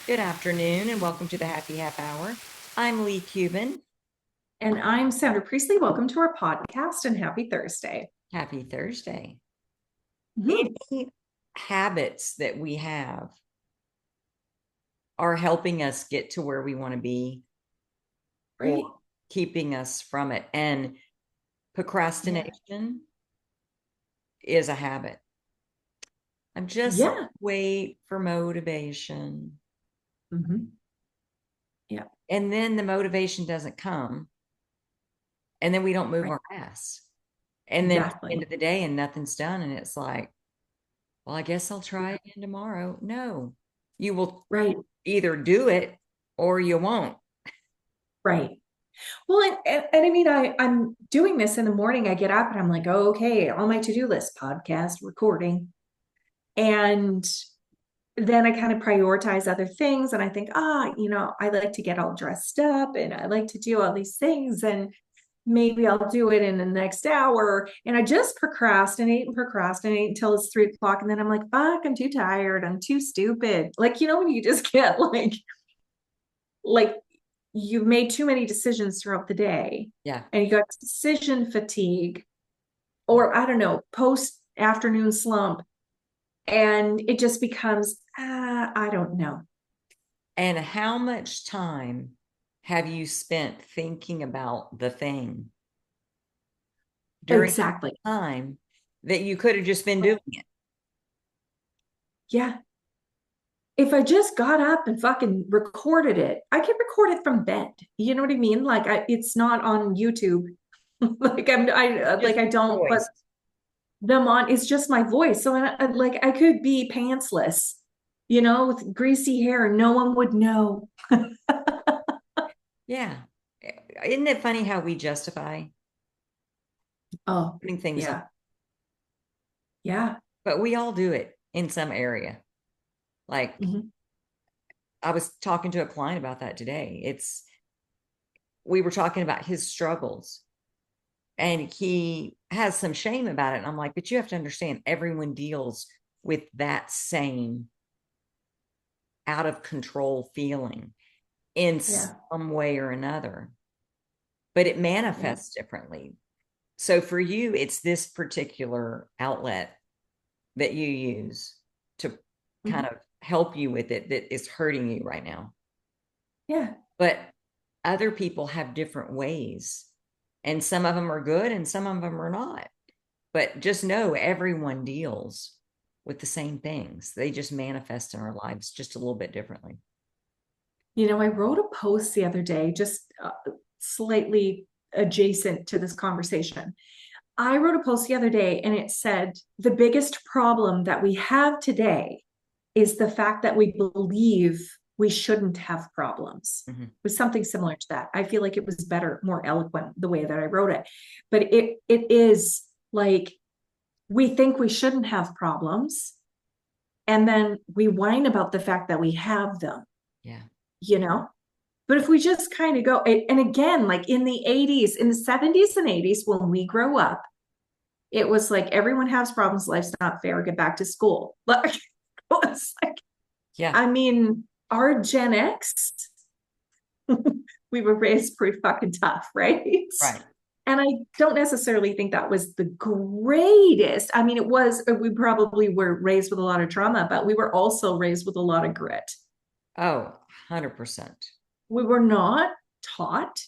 Good afternoon and welcome to the Happy Half Hour. I'm Leigh Kubin. And I'm Sandra Priestley. Welcome to our podcast and happy Thursday. Happy Thursday. Mhm. Any habits that we have are helping us get to where we want to be Right. or keeping us from it. And Yeah. procrastination is a habit. I'm just Yeah. wait for motivation. Hmm. Yeah. And then the motivation doesn't come. And then we don't move Right. our ass. And then at the end Exactly. of the day, and nothing's done. And it's like, well, I guess I'll try again tomorrow. No, you will Right. either do it or you won't. Right. Well, and I mean, I'm doing this in the morning. I get up and I'm like, oh, okay, on my to-do list, podcast, recording. And then I kind of prioritize other things. And I think, I like to get all dressed up and I like to do all these things. And maybe I'll do it in the next hour. And I just procrastinate and procrastinate until it's 3 o'clock. And then I'm like, fuck, I'm too tired. I'm too stupid. Like, when you just get like you've made too many decisions throughout the day Yeah. and you got decision fatigue, or I don't know, post afternoon slump. And it just becomes, I don't know. And how much time have you spent thinking about the thing during Exactly. the time that you could have just been doing it? Yeah. If I just got up and fucking recorded it, I could record it from bed. You know what I mean? It's not on YouTube. Just I don't put voice. them on. It's just my voice. So I could be pantsless, with greasy hair, and no one would know. Yeah. Isn't it funny how we justify Oh, putting things on? yeah, yeah. But we all do it in some area. Like Mhm. I was talking to a client about that today. We were talking about his struggles and he has some shame about it. And I'm like, but you have to understand, everyone deals with that same out of control feeling in Yeah, some way or another, but it yeah. manifests differently. So for you, it's this particular outlet that you use to kind Mhm. of help you with it that is hurting you right now. Yeah. But other people have different ways, and some of them are good and some of them are not. But just know everyone deals with the same things. They just manifest in our lives just a little bit differently. I wrote a post the other day, just slightly adjacent to this conversation. I wrote a post the other day and it said, the biggest problem that we have today is the fact that we believe we shouldn't have problems. Mm-hmm. It was something similar to that. I feel like it was better, more eloquent the way that I wrote it. But it is like we think we shouldn't have problems. And then we whine about the fact that we have them, Yeah. you know? But if we just kind of go, and again, like in the 80s, in the 70s and 80s, when we grow up, it was like everyone has problems, life's not fair, get back to school. Like, it's like, Yeah. I mean, our Gen X, we were raised pretty fucking tough, right? Right. And I don't necessarily think that was the greatest. I mean, it was, we probably were raised with a lot of trauma, but we were also raised with a lot of grit. Oh, 100%. We were not taught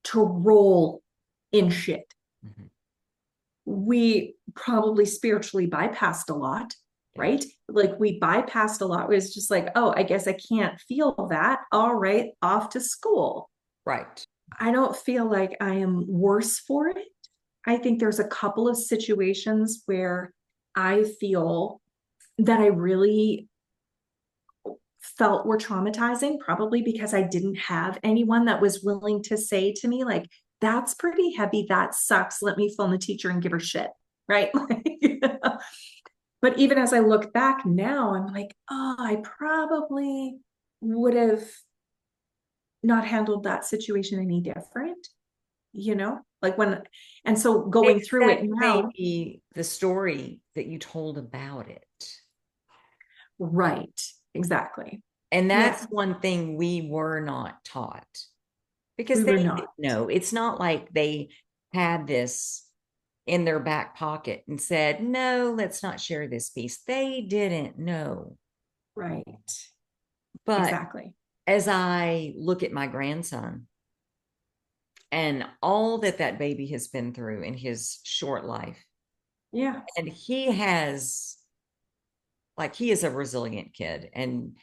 to roll in shit. Mm-hmm. We probably spiritually bypassed a lot, Yeah. right? Like we bypassed a lot. It was just like, oh, I guess I can't feel that. All right, off to school. Right. I don't feel like I am worse for it. I think there's a couple of situations where I feel that I really felt were traumatizing, probably because I didn't have anyone that was willing to say to me, like, that's pretty heavy. That sucks. Let me phone the teacher and give her shit. Right. But even as I look back now, I'm like, oh, I probably would have not handled that situation any different, and so going through it Except now. maybe the story that you told about it. Right. Exactly. And that's Yeah, one thing we were not taught because we they were didn't not. know. It's not like they had this in their back pocket and said, no, let's not share this piece. They didn't know. Right. But Exactly. as I look at my grandson and all that that baby has been through in his short life, Yeah. and he has, like, he is a resilient kid. And,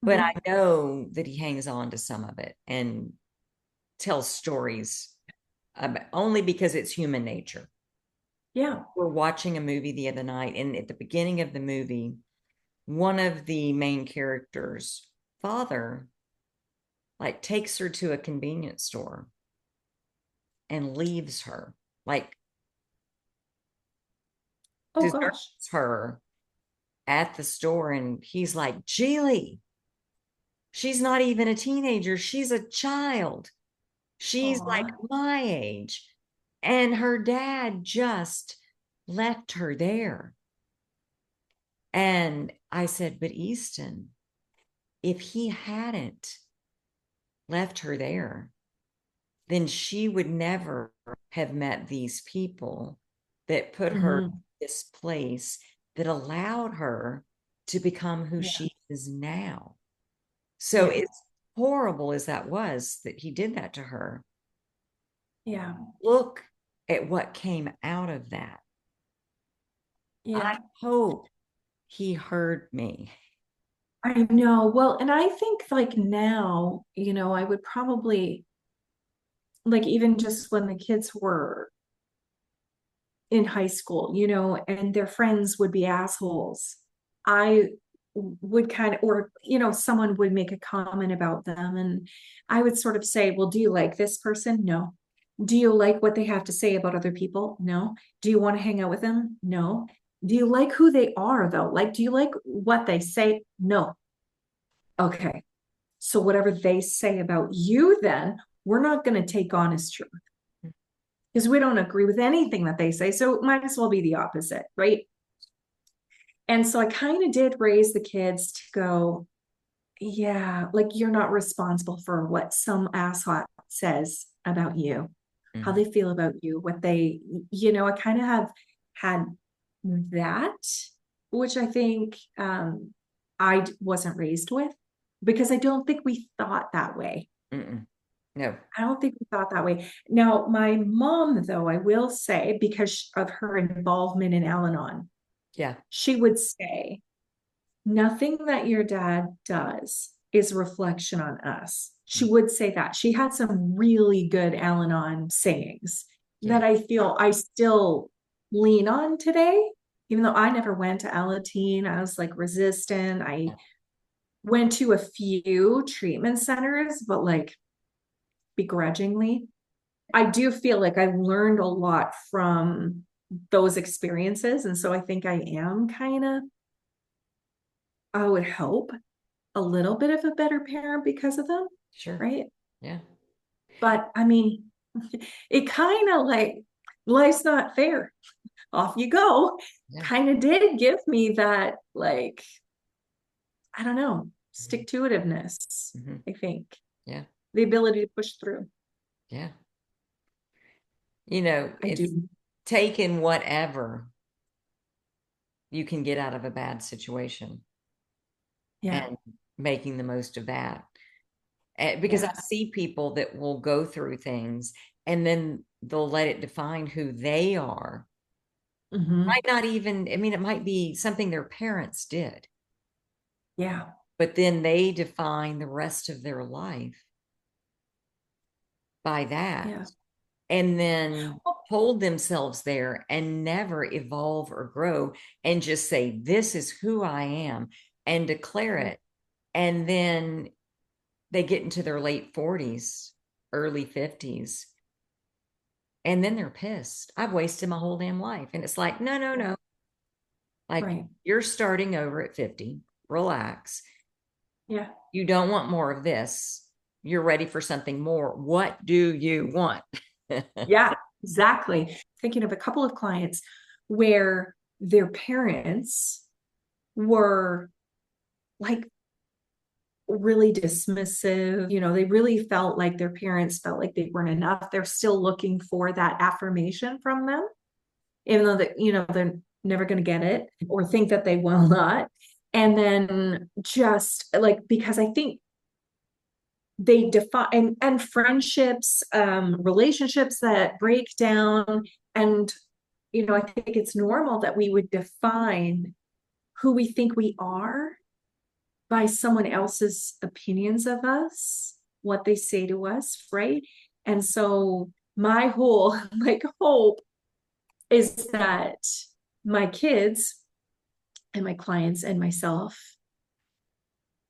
but I Mhm. know that he hangs on to some of it and tells stories only because it's human nature. Yeah. We're watching a movie the other night, and at the beginning of the movie, one of the main characters' father like takes her to a convenience store and leaves her, like Oh gosh. deserts her at the store. And he's like, Geely, she's not even a teenager. She's a child. She's like Aw. my age. And her dad just left her there. And I said, but Easton, if he hadn't left her there, then she would never have met these people that put her in Mhm. this place that allowed her to become who Yeah. she is now. So, Yeah. as horrible as that was that he did that to her, Yeah. look at what came out of that. I Yeah. hope he heard me. I know. Well, and I think like now, I would probably like even just when the kids were in high school, and their friends would be assholes. I would kind of, or, someone would make a comment about them. And I would sort of say, well, do you like this person? No. Do you like what they have to say about other people? No. Do you want to hang out with them? No. Do you like who they are, though? Like, do you like what they say? No. Okay. So whatever they say about you, then we're not going to take on as truth because we don't agree with anything that they say. So it might as well be the opposite, right? And so I kind of did raise the kids to go, yeah, like you're not responsible for what some asshole says about you, how Mhm. they feel about you, what they, I kind of have had that, which I think wasn't raised with because I don't think we thought that way. Mm-mm. No. I don't think we thought that way. Now, my mom, though, I will say, because of her involvement in Al Anon, Yeah. she would say, nothing that your dad does is reflection on us. She would say that. She had some really good Al Anon sayings Yeah. that I feel I still lean on today, even though I never went to Alateen. I was like resistant. I went to a few treatment centers, but like begrudgingly. I do feel like I learned a lot from those experiences. And so I think I am kind of, I would hope, a little bit of a better parent because of them. Sure. Right. Yeah. But I mean, it kind of like life's not fair. Off you go. Yeah. Kind of did give me that, like, I don't know, stick to itiveness, Mm-hmm. I think, Yeah. the ability to push through. Yeah. I It's do. taking whatever you can get out of a bad situation Yeah. and making the most of that. Because I Yeah. see people that will go through things and then they'll let it define who they are. Hmm. Might not even, I mean, it might be something their parents did, Yeah. but then they define the rest of their life by that Yeah. and then Well, hold themselves there and never evolve or grow and just say, this is who I am and declare right. it. And then they get into their late 40s, early 50s, and then they're pissed. I've wasted my whole damn life. And it's like, no, no, Yeah. no. Like Right. you're starting over at 50. Relax. Yeah. You don't want more of this. You're ready for something more. What do you want? Yeah. Exactly. Thinking of a couple of clients where their parents were like really dismissive. They really felt like their parents felt like they weren't enough. They're still looking for that affirmation from them, even though they're never going to get it or think that they will not. And then just like, because I think they define and friendships, relationships that break down. And, I think it's normal that we would define who we think we are by someone else's opinions of us, what they say to us, right? And so my whole like hope is that my kids and my clients and myself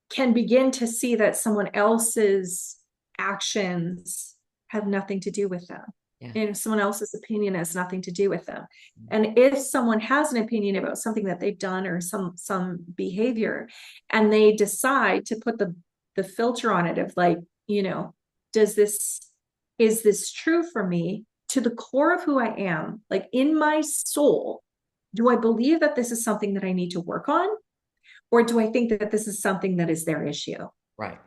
can begin to see that someone else's actions have nothing to do with them. Yeah. And someone else's opinion has nothing to do with them. And if someone has an opinion about something that they've done or some behavior, and they decide to put the filter on it of like, is this true for me to the core of who I am? Like in my soul, do I believe that this is something that I need to work on? Or do I think that this is something that is their issue? Right.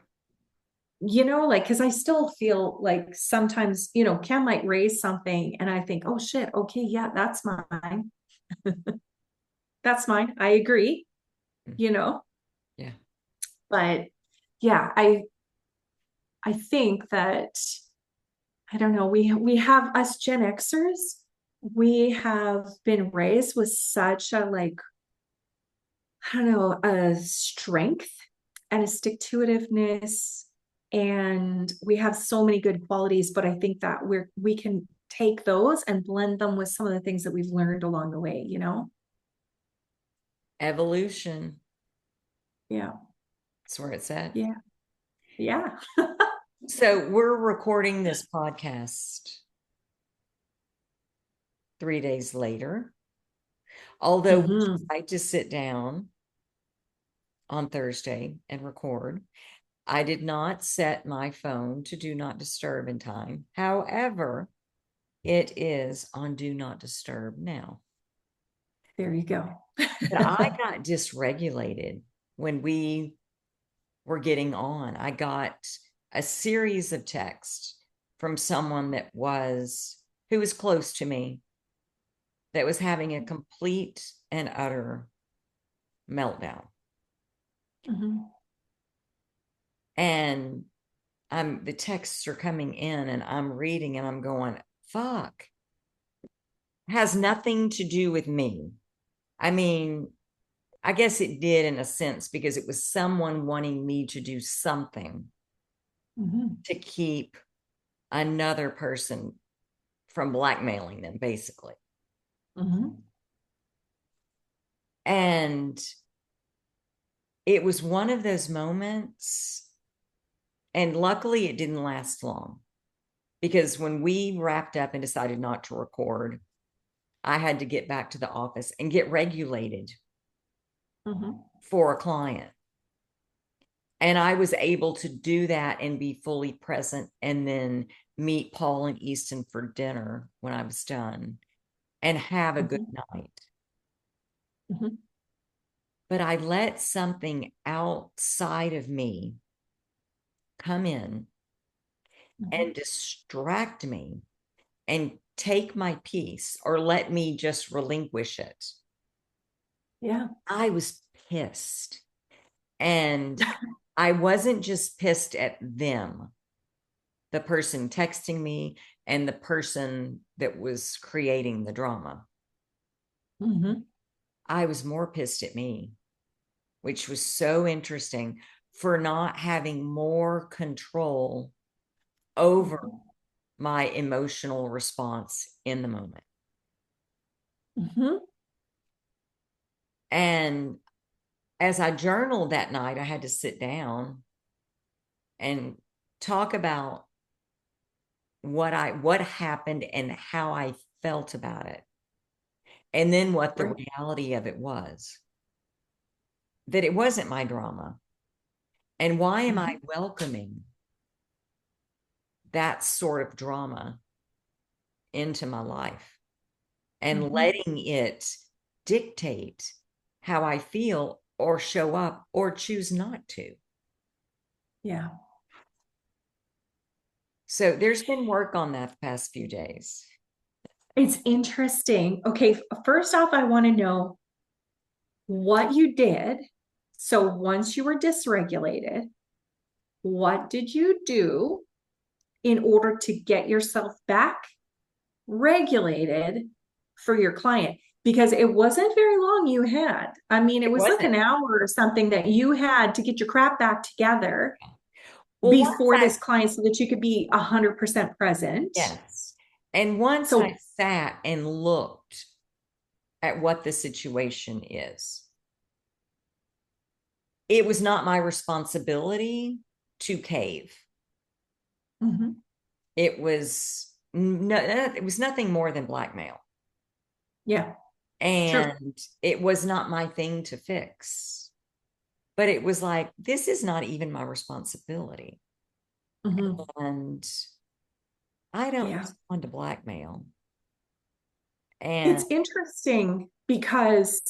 Like, because I still feel like sometimes, Cam might raise something and I think, oh shit, okay, yeah, that's mine. That's mine. I agree, you know? Yeah. But yeah, I think that, I don't know, we have us Gen Xers, we have been raised with such a like, I don't know, a strength and a stick-to-itiveness, and we have so many good qualities, but I think that we can take those and blend them with some of the things that we've learned along the way, Evolution. Yeah. That's where it's at. Yeah. Yeah. So we're recording this podcast 3 days later. Although we tried to sit down on Thursday and record, I did not set my phone to do not disturb in time. However, it is on do not disturb now. There you go. But I got dysregulated when we were getting on. I got a series of texts from someone who was close to me, that was having a complete and utter meltdown. And the texts are coming in and I'm reading and I'm going, fuck. Has nothing to do with me. I mean, I guess it did in a sense, because it was someone wanting me to do something to keep another person from blackmailing them, basically. And it was one of those moments, and luckily it didn't last long, because when we wrapped up and decided not to record, I had to get back to the office and get regulated for a client. And I was able to do that and be fully present, and then meet Paul and Easton for dinner when I was done and have a good night. But I let something outside of me come in and distract me and take my peace, or let me just relinquish it. Yeah. I was pissed. And I wasn't just pissed at them, the person texting me and the person that was creating the drama. I was more pissed at me, which was so interesting, for not having more control over my emotional response in the moment. And as I journaled that night, I had to sit down and talk about what happened and how I felt about it. And then what the reality of it was, that it wasn't my drama. And why am I welcoming that sort of drama into my life and letting it dictate how I feel or show up or choose not to? Yeah. So there's been work on that the past few days. It's interesting. Okay, first off, I want to know what you did. So once you were dysregulated, what did you do in order to get yourself back regulated for your client? Because it wasn't very long you had. I mean, it It was like wasn't. an hour or something that you had to get your crap back together Well, once before I, this client so that you could be 100% present. yes. And once I So, sat and looked at what the situation is, it was not my responsibility to cave. mhm, It was nothing more than blackmail. yeah, sure. And it was not my thing to fix. But it was like, this is not even my responsibility. Mhm. And I don't Yeah. respond to blackmail. And It's interesting because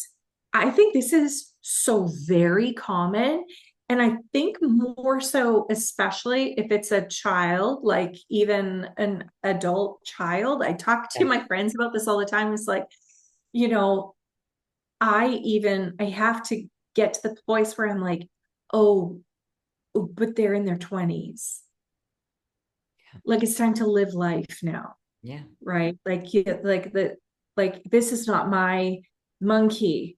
I think this is so very common. And I think more so, especially if it's a child, like even an adult child. I talk to yeah, my friends about this all the time. It's like, you know, I have to get to the place where I'm like, oh, but they're in their 20s. Like it's time to live life now, yeah, right? Like like this is not my monkey.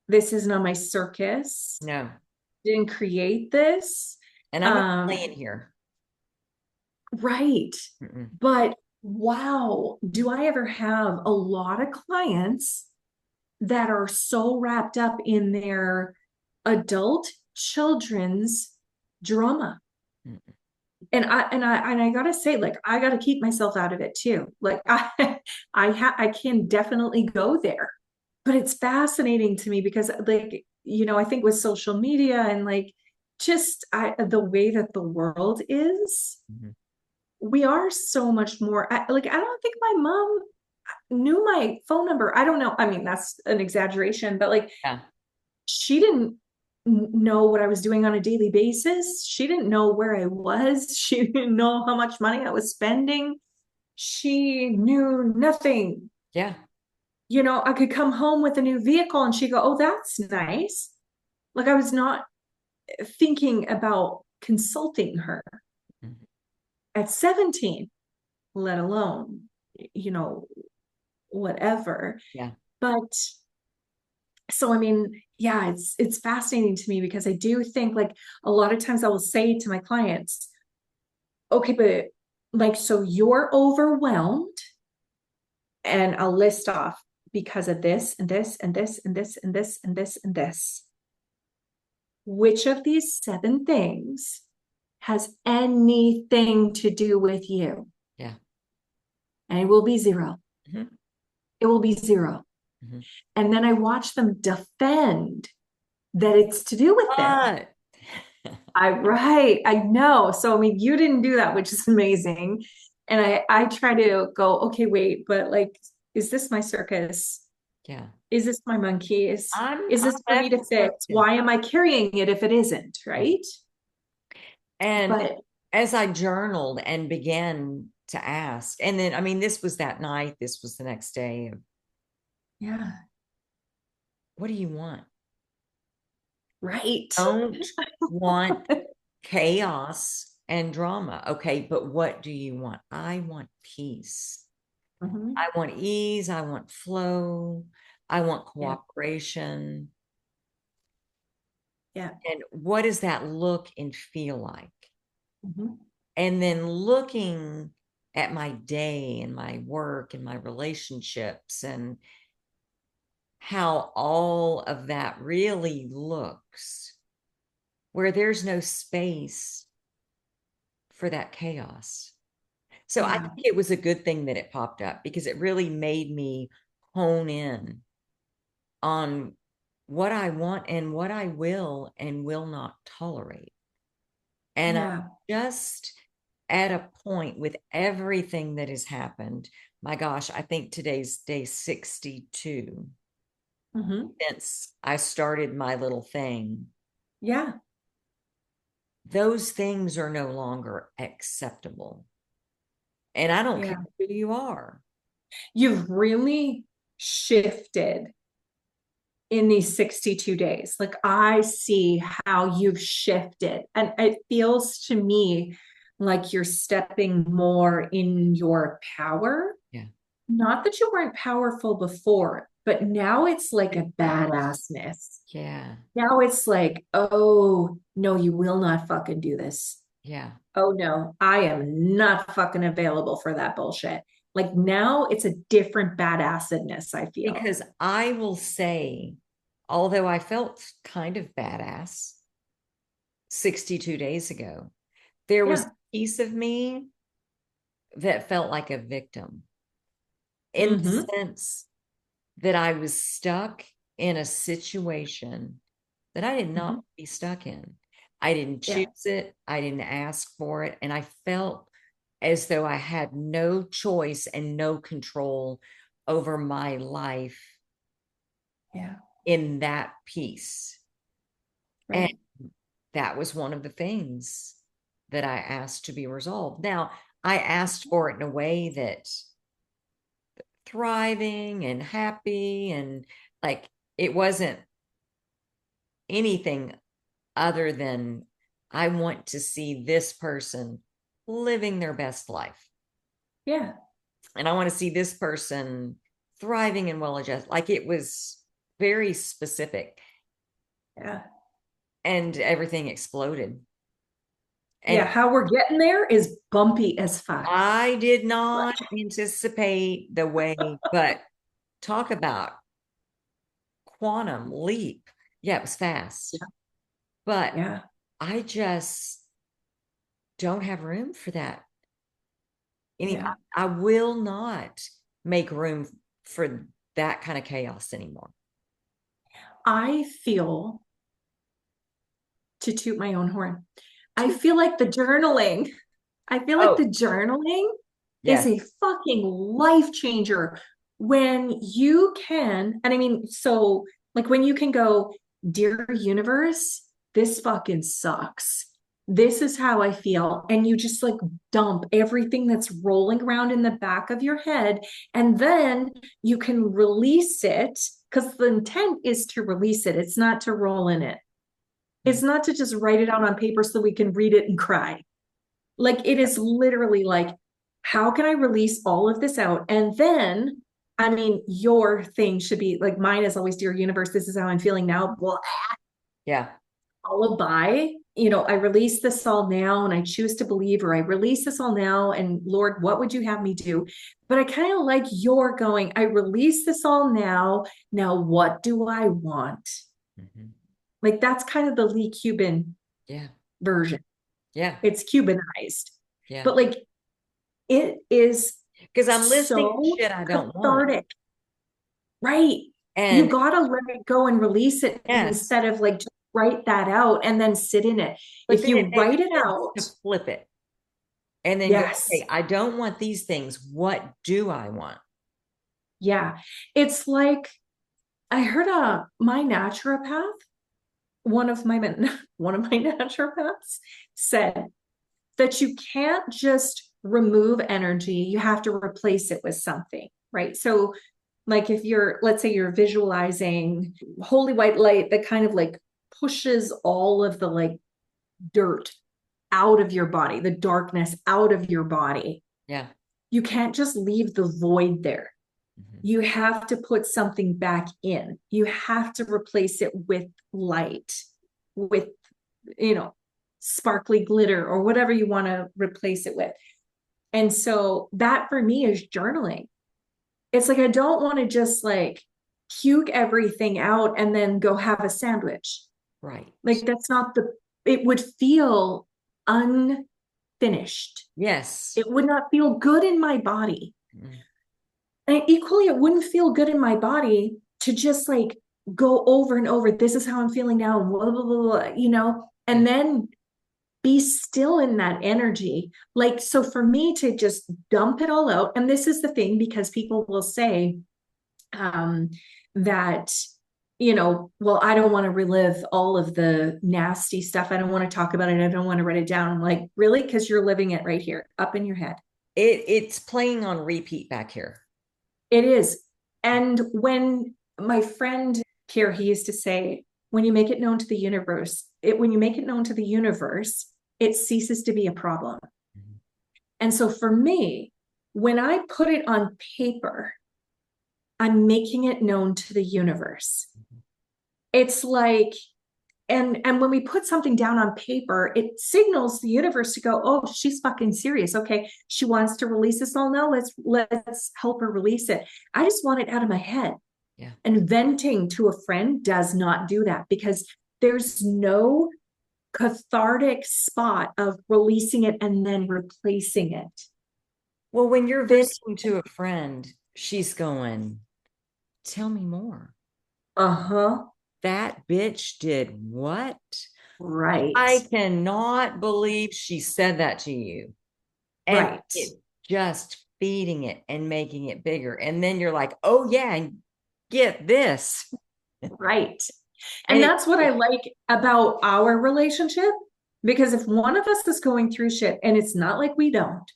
This is not my circus. no. Didn't create this. And I'm not Um, playing here. right. Mm-mm. But wow, do I ever have a lot of clients that are so wrapped up in their adult children's drama. Mm-mm. And I gotta say, like, I gotta keep myself out of it too. Like I can definitely go there. But it's fascinating to me because like, I think with social media and like just the way that the world is, Mhm. we are so much more like I don't think my mom knew my phone number. I don't know. I mean, that's an exaggeration, but like Yeah, she didn't know what I was doing on a daily basis. She didn't know where I was. She didn't know how much money I was spending. She knew nothing. yeah, I could come home with a new vehicle and she'd go, "Oh, that's nice." Like I was not thinking about consulting her mhm, at 17, let alone, you know, whatever. yeah. But so I mean, yeah, it's fascinating to me because I do think like a lot of times I will say to my clients, okay, but like so you're overwhelmed and I'll list off because of this and this and this and this and this and this and this. Which of these 7 things has anything to do with you? Yeah. And it will be zero. Mhm, It will be zero. mhm. And then I watch them defend that it's to do with them. But Right, I know. So I mean, you didn't do that, which is amazing. And I try to go, okay, wait, but like, is this my circus? yeah, Is this my monkey? Is I'm this for me to having stuff fix? too. Why am I carrying it if it isn't? Right. And But as I journaled and began to ask, and then, I mean, this was that night, this was the next day of, yeah, what do you want? right. Don't want chaos and drama. Okay, but what do you want? I want peace. Mhm. I want ease. I want flow. I want Yeah, cooperation. yeah. And what does that look and feel like? Mhm. And then looking at my day and my work and my relationships and how all of that really looks, where there's no space for that chaos. So I Yeah, think it was a good thing that it popped up because it really made me hone in on what I want and what I will and will not tolerate. And I'm yeah. just at a point with everything that has happened. My gosh, I think today's day 62 Mhm. since I started my little thing. Yeah. those things are no longer acceptable. And I don't care Yeah. who you are. You've really shifted in these 62 days. Like I see how you've shifted, and it feels to me like you're stepping more in your power. Yeah. Not that you weren't powerful before, but now it's like a badassness. Yeah. Now it's like, oh, no, you will not fucking do this. Yeah. Oh, no, I am not fucking available for that bullshit. Like now it's a different badassedness, I feel. Because I will say, although I felt kind of badass 62 days ago, there was a Yeah. piece of me that felt like a victim in the Mm-hmm. sense that I was stuck in a situation that I did Mm-hmm. not be stuck in. I didn't Yeah. choose it, I didn't ask for it, and I felt as though I had no choice and no control over my life Yeah. in that piece. And Right. that was one of the things that I asked to be resolved. Now, I asked for it in a way that thriving and happy and like it wasn't anything other than I want to see this person living their best life. Yeah. And I want to see this person thriving and well adjusted. Like it was very specific Yeah. and everything exploded. Yeah. And How we're getting there is bumpy as fuck. I did not anticipate the way, but talk about quantum leap. Yeah, it was fast, but Yeah. I just don't have room for that. Yeah. I will not make room for that kind of chaos anymore. I feel, to toot my own horn, I feel like the journaling, I feel like Oh, the journaling is yes. a fucking life changer when you can, and I mean, so like when you can go, dear universe, this fucking sucks. This is how I feel. And you just like dump everything that's rolling around in the back of your head. And then you can release it because the intent is to release it. It's not to roll in it. It's not to just write it out on paper so we can read it and cry. Like it is literally like, how can I release all of this out? And then, I mean, your thing should be like mine is always, dear universe, this is how I'm feeling now. Well, Yeah. followed by, I release this all now and I choose to believe, or I release this all now. And Lord, what would you have me do? But I kind of like your going, I release this all now. Now, what do I want? Mhm. Like that's kind of the Leigh Kubin Yeah. version. Yeah. It's Cubanized, Yeah. but like it is Because I'm listing so shit I don't want. cathartic, right? You And gotta let it go and release it yes, instead of like just write that out and then sit in it. but If then it you makes write it sense out, to flip it and then go, yes, okay, I don't want these things. What do I want? yeah. It's like I heard my naturopath, one of my one of my naturopaths said that you can't just remove energy, you have to replace it with something, right? So like if you're, let's say you're visualizing holy white light that kind of like pushes all of the like dirt out of your body, the darkness out of your body, Yeah. you can't just leave the void there. Mhm. You have to put something back in. You have to replace it with light, with, you know, sparkly glitter or whatever you want to replace it with. And so that for me is journaling. It's like I don't want to just like puke everything out and then go have a sandwich. Right. Like that's not the, it would feel unfinished. Yes. It would not feel good in my body. Mhm. And equally, it wouldn't feel good in my body to just like go over and over. This is how I'm feeling now, blah, blah, blah, blah, Yeah. and then be still in that energy. Like, so for me to just dump it all out, and this is the thing because people will say, that well, I don't want to relive all of the nasty stuff. I don't want to talk about it. I don't want to write it down. I'm like, really? Because you're living it right here, up in your head. It's playing on repeat back here. It is. And when my friend here, he used to say, when you make it known to the universe, when you make it known to the universe, it ceases to be a problem. Mhm. And so for me, when I put it on paper, I'm making it known to the universe. It's like, and when we put something down on paper, it signals the universe to go, oh, she's fucking serious. Okay, she wants to release this all now. Let's help her release it. I just want it out of my head. Yeah. And venting to a friend does not do that, because there's no cathartic spot of releasing it and then replacing it. Well, when you're There's venting to a friend, she's going, tell me more. uh-huh. That bitch did what? Right. I cannot believe she said that to you. And Right. it just feeding it and making it bigger. And then you're like, oh yeah, and get this. Right. And And that's what I like about our relationship, because if one of us is going through shit, and it's not like we don't,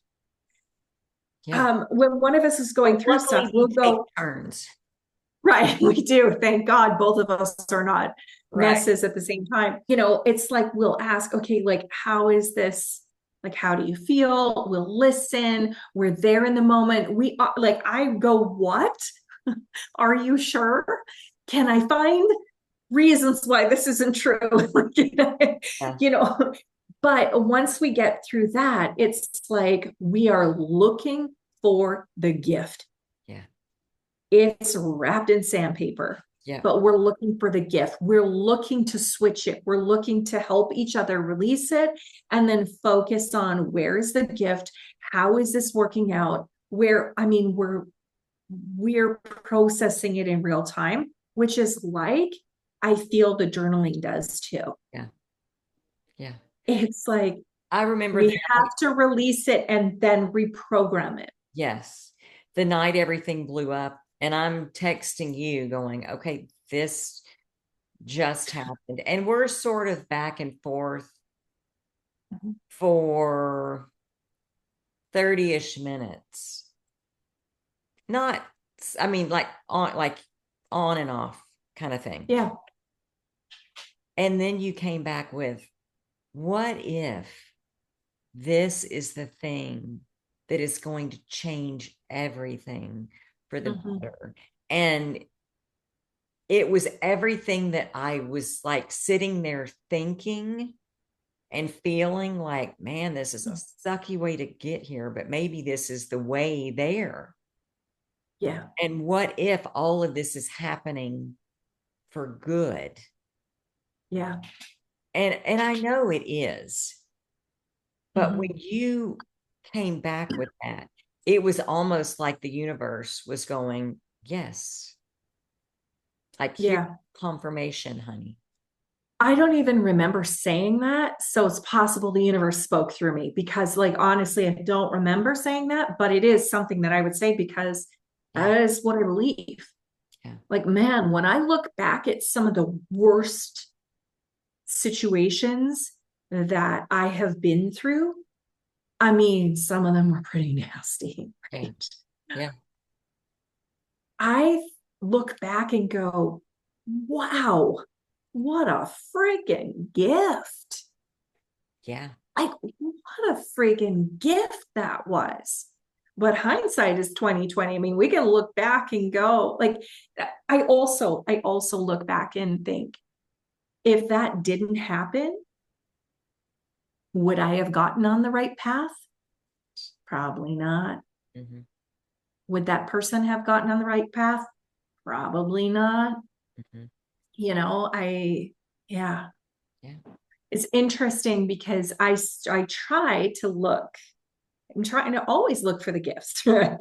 yeah. when one of us is going through Luckily stuff, we we'll take go, turns. right, we do. Thank God both of us are not Right. messes at the same time. It's like we'll ask, okay, like, how is this? Like, how do you feel? We'll listen. We're there in the moment. We are like, I go, what? Are you sure? Can I find reasons why this isn't true? Yeah. you know, but once we get through that, it's like we are looking for the gift. Yeah. It's wrapped in sandpaper, Yeah. but we're looking for the gift. We're looking to switch it. We're looking to help each other release it and then focus on, where is the gift? How is this working out? We're processing it in real time, which is like, I feel the journaling does too. Yeah. Yeah. It's like I remember we the have to release it and then reprogram it. yes. The night everything blew up, and I'm texting you going, okay, this just happened. And we're sort of back and forth for 30-ish minutes. Not, I mean, like on and off kind of thing. Yeah. And then you came back with, what if this is the thing that is going to change everything for the Mm-hmm. better? And it was everything that I was like sitting there thinking and feeling like, man, this is a sucky way to get here, but maybe this is the way there. Yeah. And what if all of this is happening for good? Yeah. And I know it is. But Mm-hmm. when you came back with that, it was almost like the universe was going, yes. Like, here's Yeah. confirmation, honey. I don't even remember saying that. So it's possible the universe spoke through me, because, like, honestly, I don't remember saying that, but it is something that I would say, because Yeah. that is what I believe. Yeah. Like, man, when I look back at some of the worst situations that I have been through, I mean, some of them were pretty nasty, Yeah. right? Yeah. I look back and go, wow, what a freaking gift. Yeah. Like, what a freaking gift that was. But hindsight is 2020. I mean, we can look back and go, like, I also look back and think, if that didn't happen, would I have gotten on the right path? Probably not. Mm-hmm. Would that person have gotten on the right path? Probably not. Mm-hmm. Yeah, Yeah. it's interesting, because I try to look, I'm trying to always look for the gifts, right?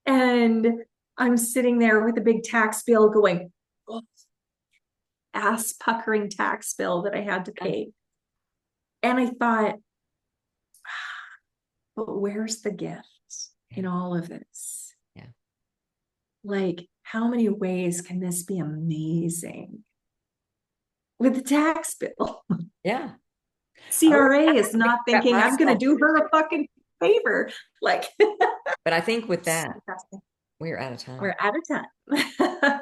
And I'm sitting there with a big tax bill going, oh, ass puckering tax bill that I had to pay. And I thought, but where's the gift Yeah. in all of this? Yeah. Like, how many ways can this be amazing? With the tax bill. Yeah. Oh, CRA I is think not about thinking I'm going to myself. do her a fucking favor. Like, But I think with so that, fascinating. we're out of time. We're out of time.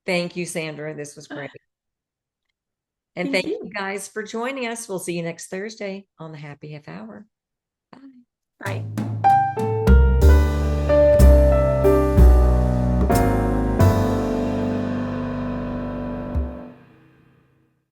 Thank you, Sandra. This was great. And Thank thank you you. guys for joining us. We'll see you next Thursday on the Happy Half Hour. Bye. Bye.